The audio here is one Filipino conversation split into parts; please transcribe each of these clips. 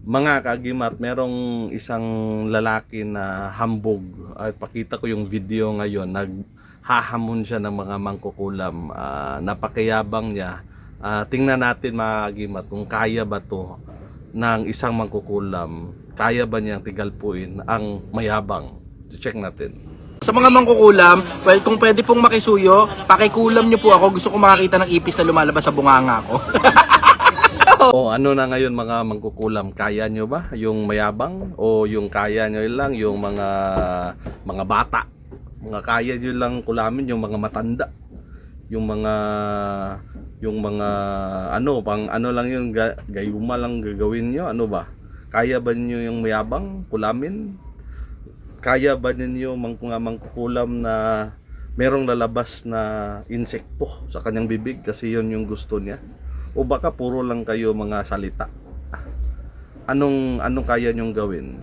Mga kaagimat, merong isang lalaki na hambog. At pakita ko yung video ngayon. Naghahamon siya ng mga mangkukulam. Napakayabang niya. Tingnan natin mga kaagimat kung kaya ba to ng isang mangkukulam. Kaya ba niyang tigalpuin ang mayabang? Check natin. Sa mga mangkukulam, well, kung pwede pong makisuyo, pakikulam niyo po ako. Gusto ko makakita ng ipis na lumalabas sa bunganga ko. O ano na ngayon mga mangkukulam, kaya nyo ba yung mayabang o yung kaya nyo lang yung mga bata? Mga kaya nyo lang kulamin yung mga matanda. Yung mga ano, pang ano lang yun, gayuma lang gagawin nyo, ano ba? Kaya ba nyo yung mayabang kulamin? Kaya ba ninyo mga mangkukulam na merong lalabas na insekto sa kanyang bibig kasi yun yung gusto niya? O baka puro lang kayo mga salita? Anong kaya nyong gawin?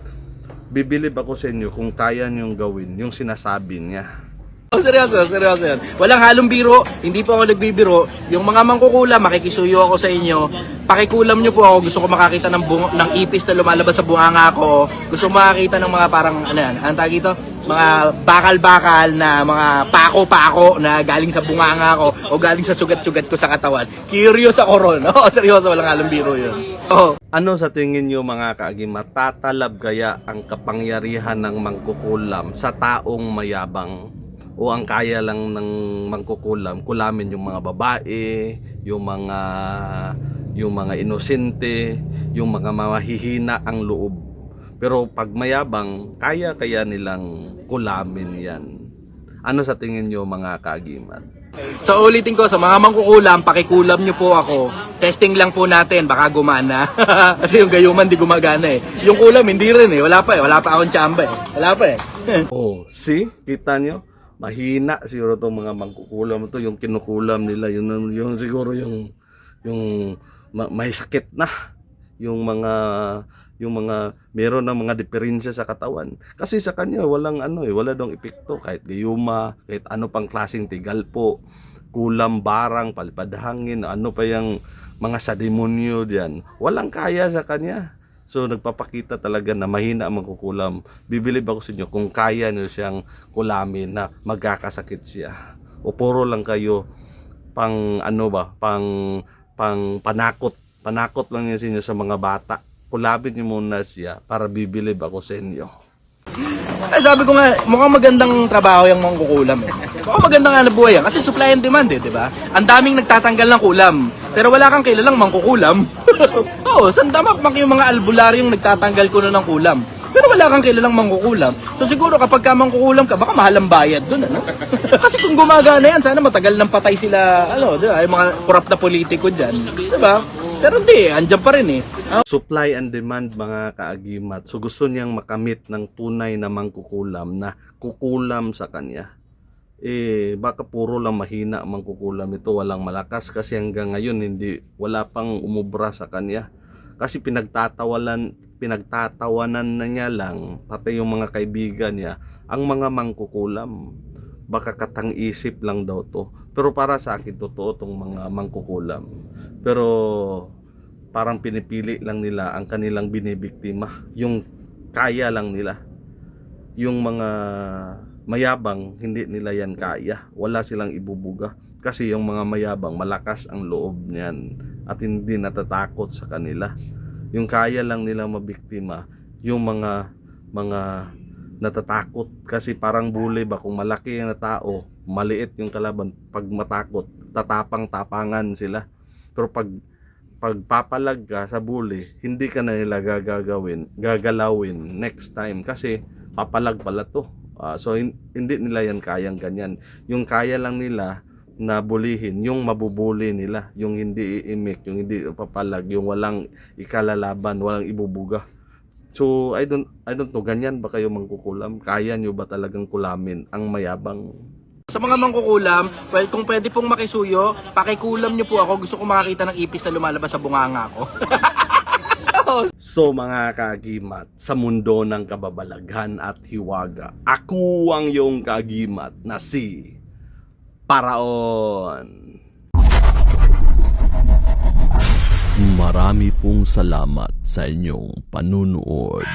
Bibilib ako sa inyo kung kaya nyong gawin yung sinasabi niya. Oh, seryoso yan. Walang halong biro, hindi po ako nagbibiro. Yung mga mangkukulam, makikisuyo ako sa inyo. Pakikulam nyo po ako, gusto ko makakita ng ipis na lumalabas sa bunganga ko. Gusto ko makakita ng mga parang, anong tawag ito? Mga bakal-bakal na mga pako-pako na galing sa bunganga ko o galing sa sugat-sugat ko sa katawan. Curious ako ron. Oo, seryoso, walang halong biro yun. Oo. Ano sa tingin nyo mga kaagimat, tatalab kaya ang kapangyarihan ng mangkukulam sa taong mayabang? O ang kaya lang ng mangkukulam, kulamin yung mga babae, yung mga inosente, yung mga mahihina ang loob. Pero pag mayabang, kaya nilang kulamin yan. Ano sa tingin nyo mga kaagimat? So ulitin ko, sa mga mangkukulam, pakikulam nyo po ako. Testing lang po natin, baka gumana. Kasi yung gayuman di gumagana eh. Yung kulam hindi rin eh, wala pa akong tsamba eh. Wala pa eh. Oh, see? Kita nyo? Mahina siguro itong mga mangkukulam ito, yung kinukulam nila, yung siguro yung may sakit na, yung mga meron ng mga diferensya sa katawan. Kasi sa kanya wala dong epekto kahit gayuma, kahit ano pang klaseng tigalpo, kulam, barang, palpadhangin, ano pa yung mga sa demonyo diyan. Walang kaya sa kanya. So nagpapakita talaga na mahina ang mangkukulam. Bibilib ako sa inyo kung kaya niyo siyang kulamin na magkakasakit siya. O puro lang kayo pang panakot lang niya sa inyo sa mga bata. Kulabin niyo muna siya para bibilib ako sa inyo. Ay sabi ko nga, mukhang magandang trabaho yung mangkukulam eh. Mukhang magandang nga nabuhay yan. Kasi supply and demand eh, di ba? Ang daming nagtatanggal ng kulam. Pero wala kang kilalang mangkukulam. Oo, sandamakmak yung mga albularyong nagtatanggal ko ng kulam. Pero wala kang kilalang mangkukulam. So siguro kapag ka mangkukulam ka, baka mahal ang bayad dun, ano? Kasi kung gumagana yan, sana matagal nang patay sila, di ba? Yung mga korap na politiko dyan. Di ba? Pero hindi, andyan pa rin eh. Supply and demand mga kaagimat. So gusto niyang makamit ng tunay na mangkukulam na kukulam sa kanya. Baka puro lang mahina ang mangkukulam ito, walang malakas kasi hanggang ngayon wala pang umubra sa kanya. Kasi pinagtatawanan na niya lang, pati yung mga kaibigan niya, ang mga mangkukulam. Baka katang-isip lang daw to. Pero para sa akin, totoo tong mga mangkukulam. Pero parang pinipili lang nila ang kanilang binibiktima. Yung kaya lang nila. Yung mga mayabang, hindi nila yan kaya. Wala silang ibubuga. Kasi yung mga mayabang, malakas ang loob niyan. At hindi natatakot sa kanila. Yung kaya lang nila mabiktima, yung mga natatakot. Kasi parang bully ba, kung malaki ang tao, maliit yung kalaban, pag matakot, tatapang-tapangan sila. Pero pag papalag ka sa bully, hindi ka na nila gagalawin next time kasi papalag pala to. So hindi nila yan kayang ganyan. Yung kaya lang nila na bulihin, yung mabubuli nila, yung hindi iimik, yung hindi papalag, yung walang ikalalaban, walang ibubuga. So I don't know, ganyan ba kayo mangkukulam? Kaya nyo ba talagang kulamin ang mayabang? Sa mga mangkukulam, well, kung pwede pong makisuyo, pakikulam nyo po ako. Gusto ko makakita ng ipis na lumalabas sa bunganga ko. So mga kaagimat, sa mundo ng kababalaghan at hiwaga, ako ang iyong kaagimat na si Paraon. Marami pong salamat sa inyong panunood.